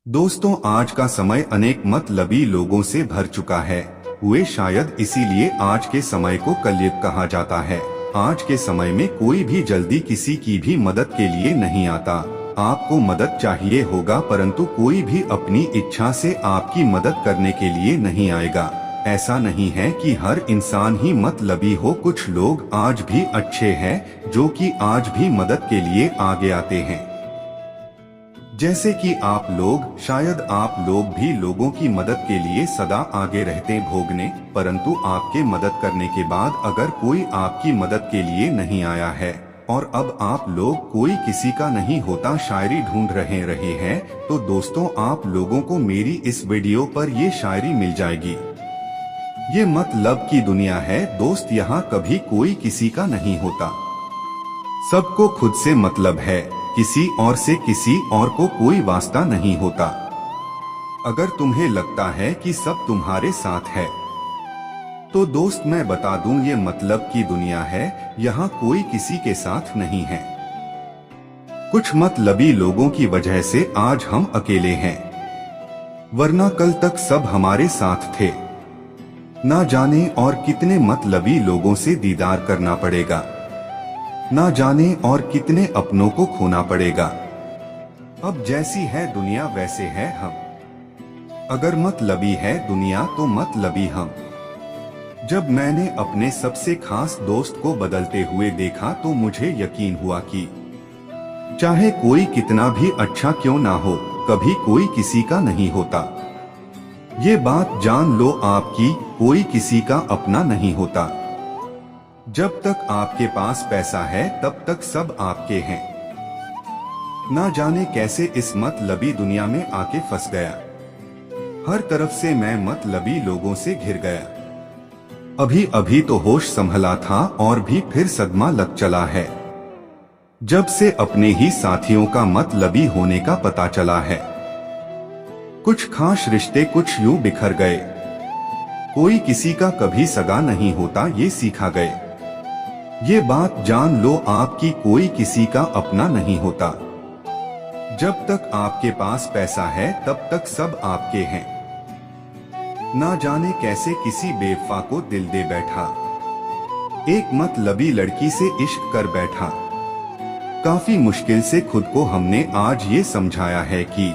दोस्तों, आज का समय अनेक मतलबी लोगों से भर चुका है। वे शायद इसीलिए आज के समय को कलयुग कहा जाता है। आज के समय में कोई भी जल्दी किसी की भी मदद के लिए नहीं आता। आपको मदद चाहिए होगा, परंतु कोई भी अपनी इच्छा से आपकी मदद करने के लिए नहीं आएगा। ऐसा नहीं है कि हर इंसान ही मतलबी हो। कुछ लोग आज भी अच्छे हैं जो कि आज भी मदद के लिए आगे आते हैं। जैसे कि आप लोग, शायद आप लोग भी लोगों की मदद के लिए सदा आगे रहते भोगने, परंतु आपके मदद करने के बाद अगर कोई आपकी मदद के लिए नहीं आया है और अब आप लोग कोई किसी का नहीं होता शायरी ढूंढ रहे हैं, तो दोस्तों आप लोगों को मेरी इस वीडियो पर ये शायरी मिल जाएगी। ये मतलब की दुनिया है दोस्त, यहाँ कभी कोई किसी का नहीं होता। सबको खुद से मतलब है, किसी और से किसी और को कोई वास्ता नहीं होता। अगर तुम्हें लगता है कि सब तुम्हारे साथ है, तो दोस्त मैं बता दूं ये मतलब की दुनिया है, यहाँ कोई किसी के साथ नहीं है। कुछ मतलबी लोगों की वजह से आज हम अकेले हैं, वरना कल तक सब हमारे साथ थे। ना जाने और कितने मतलबी लोगों से दीदार करना पड़ेगा, ना जाने और कितने अपनों को खोना पड़ेगा। अब जैसी है दुनिया वैसे है हम। अगर मतलबी है दुनिया तो मतलबी हम। जब मैंने अपने सबसे खास दोस्त को बदलते हुए देखा तो मुझे यकीन हुआ कि चाहे कोई कितना भी अच्छा क्यों ना हो, कभी कोई किसी का नहीं होता। ये बात जान लो आपकी, कोई किसी का अपना नहीं होता। जब तक आपके पास पैसा है तब तक सब आपके हैं। ना जाने कैसे इस मतलबी दुनिया में आके फंस गया। हर तरफ से मैं मतलबी लोगों से घिर गया। अभी अभी तो होश संभला था और भी फिर सदमा लग चला है, जब से अपने ही साथियों का मतलबी होने का पता चला है। कुछ खास रिश्ते कुछ यूं बिखर गए, कोई किसी का कभी सगा नहीं होता ये सीखा गए। ये बात जान लो आपकी, कोई किसी का अपना नहीं होता। जब तक आपके पास पैसा है तब तक सब आपके हैं। ना जाने कैसे किसी बेवफा को दिल दे बैठा, एक मतलबी लड़की से इश्क कर बैठा। काफी मुश्किल से खुद को हमने आज ये समझाया है कि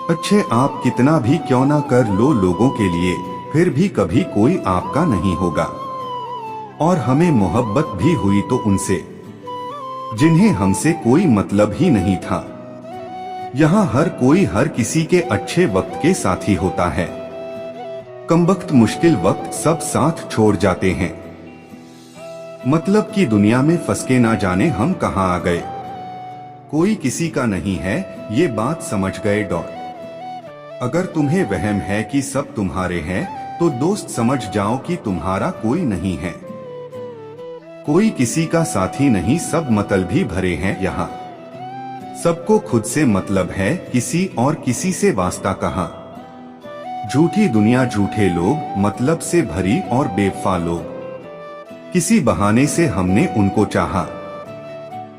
अच्छे आप कितना भी क्यों ना कर लो लोगों के लिए, फिर भी कभी कोई आपका नहीं होगा। और हमें मोहब्बत भी हुई तो उनसे जिन्हें हमसे कोई मतलब ही नहीं था। यहाँ हर कोई हर किसी के अच्छे वक्त के साथी होता है। कमबख्त मुश्किल वक्त सब साथ छोड़ जाते हैं। मतलब की दुनिया में फंस के ना जाने हम कहाँ आ गए। कोई किसी का नहीं है, ये बात समझ गए डॉट। अगर तुम्हें वहम है कि सब तुम्हारे हैं, तो दोस्त समझ जाओ कि तुम्हारा कोई नहीं है। कोई किसी का साथी नहीं, सब मतलबी भरे हैं यहाँ। सबको खुद से मतलब है, किसी और किसी से वास्ता कहाँ। झूठी दुनिया, झूठे लोग, मतलब से भरी और बेवफा लोग। किसी बहाने से हमने उनको चाहा,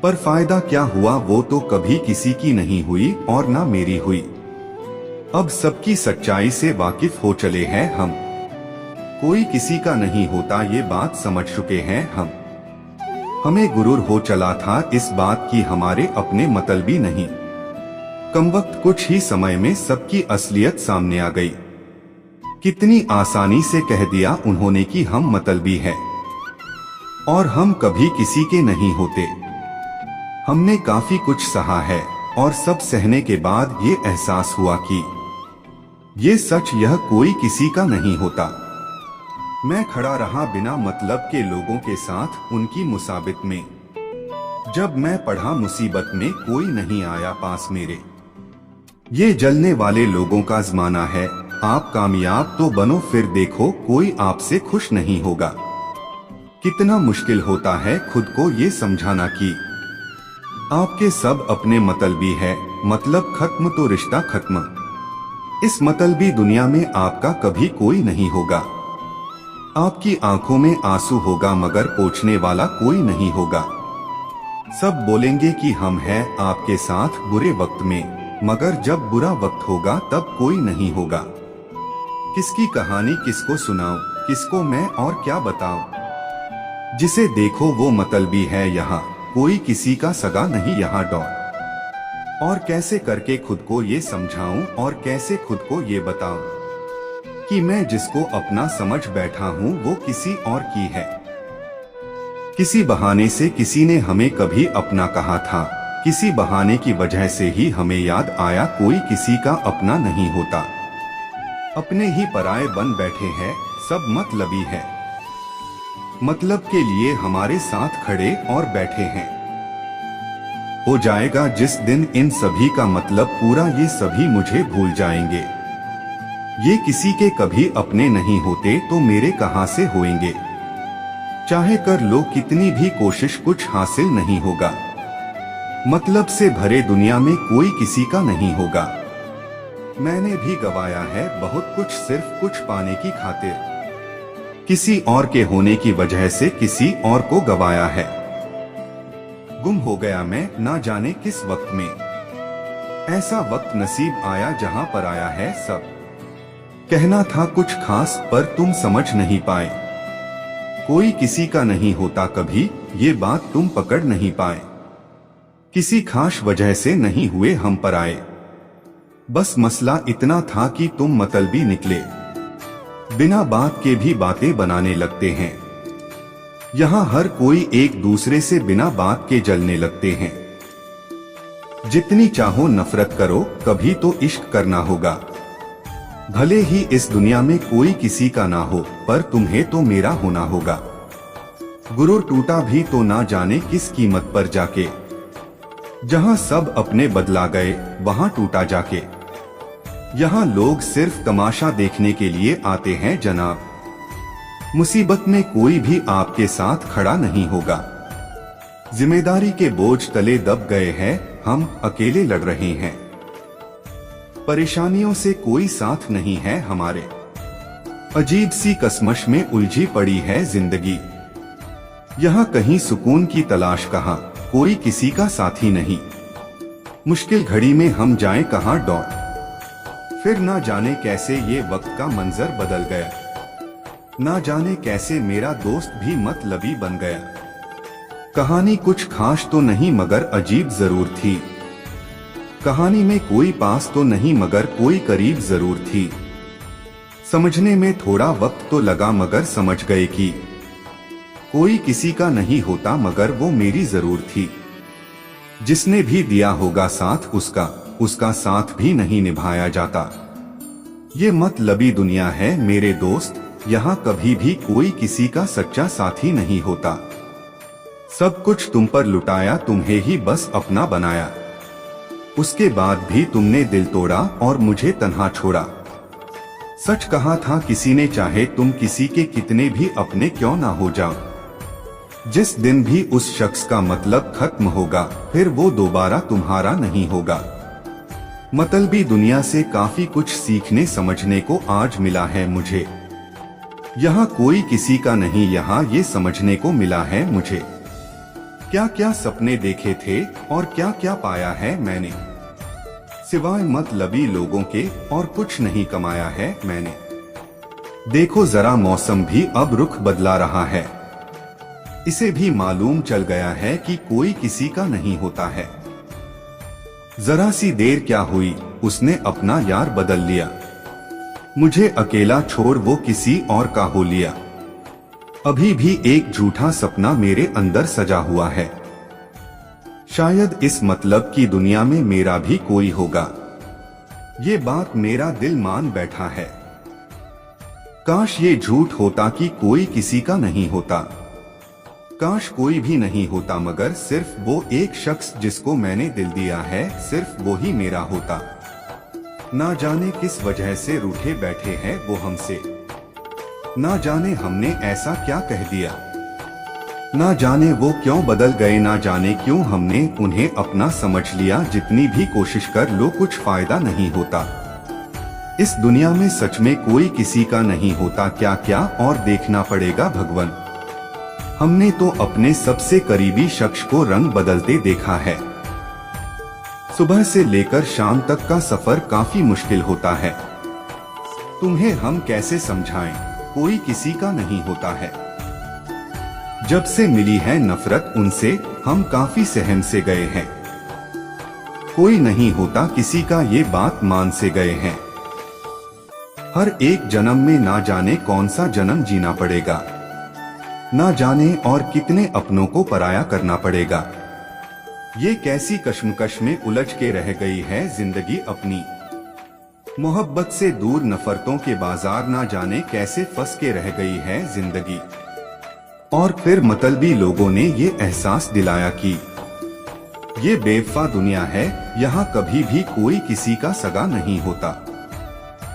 पर फायदा क्या हुआ, वो तो कभी किसी की नहीं हुई और ना मेरी हुई। अब सबकी सच्चाई से वाकिफ हो चले हैं हम। कोई किसी का नहीं होता, ये बात समझ चुके हैं हम। हमें गुरूर हो चला था इस बात की हमारे अपने मतलबी नहीं। कमबख्त कुछ ही समय में सबकी असलियत सामने आ गई। कितनी आसानी से कह दिया उन्होंने कि हम मतलबी हैं और हम कभी किसी के नहीं होते। हमने काफी कुछ सहा है और सब सहने के बाद ये एहसास हुआ कि ये सच, यह कोई किसी का नहीं होता। मैं खड़ा रहा बिना मतलब के लोगों के साथ उनकी मुसाबित में। जब मैं पढ़ा मुसीबत में, कोई नहीं आया पास मेरे। ये जलने वाले लोगों का जमाना है, आप कामयाब तो बनो फिर देखो कोई आपसे खुश नहीं होगा। कितना मुश्किल होता है खुद को ये समझाना कि आपके सब अपने मतलबी है। मतलब खत्म तो रिश्ता खत्म। इस मतलबी दुनिया में आपका कभी कोई नहीं होगा। आपकी आंखों में आंसू होगा मगर पोंछने वाला कोई नहीं होगा। सब बोलेंगे कि हम हैं आपके साथ बुरे वक्त में। मगर जब बुरा वक्त होगा तब कोई नहीं होगा। किसकी कहानी किसको सुनाऊं, किसको मैं और क्या बताऊं। जिसे देखो वो मतलबी है यहाँ, कोई किसी का सगा नहीं यहाँ डॉट। और कैसे करके खुद को ये समझाऊं और कैसे खुद को ये बताऊं कि मैं जिसको अपना समझ बैठा हूँ वो किसी और की है। किसी बहाने से किसी ने हमें कभी अपना कहा था, किसी बहाने की वजह से ही हमें याद आया कोई किसी का अपना नहीं होता। अपने ही पराये बन बैठे हैं, सब मतलबी है, मतलब के लिए हमारे साथ खड़े और बैठे हैं। हो जाएगा जिस दिन इन सभी का मतलब पूरा, ये सभी मुझे भूल जाएंगे। ये किसी के कभी अपने नहीं होते तो मेरे कहां से होएंगे। चाहे कर लो कितनी भी कोशिश कुछ हासिल नहीं होगा। मतलब से भरे दुनिया में कोई किसी का नहीं होगा। मैंने भी गवाया है बहुत कुछ सिर्फ कुछ पाने की खातिर, किसी और के होने की वजह से किसी और को गवाया है। गुम हो गया मैं ना जाने किस वक्त में, ऐसा वक्त नसीब आया जहां पर आया है सब। कहना था कुछ खास पर तुम समझ नहीं पाए, कोई किसी का नहीं होता कभी, ये बात तुम पकड़ नहीं पाए। किसी खास वजह से नहीं हुए हम पर आए, बस मसला इतना था कि तुम मतलबी निकले। बिना बात के भी बातें बनाने लगते हैं। यहाँ हर कोई एक दूसरे से बिना बात के जलने लगते हैं। जितनी चाहो नफरत करो, कभी तो इश्क करना होगा। भले ही इस दुनिया में कोई किसी का ना हो, पर तुम्हें तो मेरा होना होगा। गुरूर टूटा भी तो ना जाने किस कीमत पर जाके, जहां सब अपने बदला गए वहां टूटा जाके। यहाँ लोग सिर्फ तमाशा देखने के लिए आते हैं जनाब, मुसीबत में कोई भी आपके साथ खड़ा नहीं होगा। जिम्मेदारी के बोझ तले दब गए हैं, हम अकेले लड़ रहे हैं। परेशानियों से कोई साथ नहीं है हमारे, अजीब सी कसमश में उलझी पड़ी है जिंदगी। यहाँ कहीं सुकून की तलाश कहाँ, कोई किसी का साथी नहीं। मुश्किल घड़ी में हम जाएं कहाँ डॉट, फिर ना जाने कैसे ये वक्त का मंजर बदल गया। ना जाने कैसे मेरा दोस्त भी मतलबी बन गया। कहानी कुछ खास तो नहीं मगर अजीब जरूर थी। कहानी में कोई पास तो नहीं मगर कोई करीब जरूर थी। समझने में थोड़ा वक्त तो लगा मगर समझ गए कि कोई किसी का नहीं होता मगर वो मेरी जरूर थी। जिसने भी दिया होगा साथ उसका साथ भी नहीं निभाया जाता। ये मतलबी दुनिया है मेरे दोस्त, यहाँ कभी भी कोई किसी का सच्चा साथी नहीं होता। सब कुछ तुम पर लुटाया, तुम्हें ही बस अपना बनाया। उसके बाद भी तुमने दिल तोड़ा और मुझे तन्हा छोड़ा। सच कहा था किसी ने, चाहे तुम किसी के कितने भी अपने क्यों ना हो जाओ, जिस दिन भी उस शख्स का मतलब खत्म होगा फिर वो दोबारा तुम्हारा नहीं होगा। मतलबी दुनिया से काफी कुछ सीखने समझने को आज मिला है मुझे। यहाँ कोई किसी का नहीं, यहाँ ये समझने को मिला है मुझे। क्या क्या सपने देखे थे और क्या क्या पाया है मैंने, सिवाय मतलबी लोगों के और कुछ नहीं कमाया है मैंने। देखो जरा मौसम भी अब रुख बदला रहा है, इसे भी मालूम चल गया है कि कोई किसी का नहीं होता है। जरा सी देर क्या हुई, उसने अपना यार बदल लिया। मुझे अकेला छोड़ वो किसी और का हो लिया। अभी भी एक झूठा सपना मेरे अंदर सजा हुआ है। शायद इस मतलब की दुनिया में मेरा भी कोई होगा, ये बात मेरा दिल मान बैठा है। काश ये झूठ होता कि कोई किसी का नहीं होता। काश कोई भी नहीं होता मगर सिर्फ वो एक शख्स जिसको मैंने दिल दिया है, सिर्फ वो ही मेरा होता। ना जाने किस वजह से रूठे बैठे हैं वो हमसे, ना जाने हमने ऐसा क्या कह दिया, ना जाने वो क्यों बदल गए, ना जाने क्यों हमने उन्हें अपना समझ लिया। जितनी भी कोशिश कर लो कुछ फायदा नहीं होता। इस दुनिया में सच में कोई किसी का नहीं होता, क्या क्या और देखना पड़ेगा भगवान। हमने तो अपने सबसे करीबी शख्स को रंग बदलते देखा है। सुबह से लेकर शाम तक का सफर काफी मुश्किल होता है। तुम्हें हम कैसे समझाएं, कोई किसी का नहीं होता है। जब से मिली है नफरत उनसे, हम काफी सहम से गए हैं। कोई नहीं होता किसी का, ये बात मान से गए हैं। हर एक जन्म में ना जाने कौन सा जन्म जीना पड़ेगा, ना जाने और कितने अपनों को पराया करना पड़ेगा। ये कैसी कश्मकश में उलझ के रह गई है जिंदगी अपनी। मोहब्बत से दूर नफरतों के बाजार, ना जाने कैसे फंस के रह गई है जिंदगी। और फिर मतलबी लोगों ने ये एहसास दिलाया कि ये बेवफा दुनिया है, यहाँ कभी भी कोई किसी का सगा नहीं होता।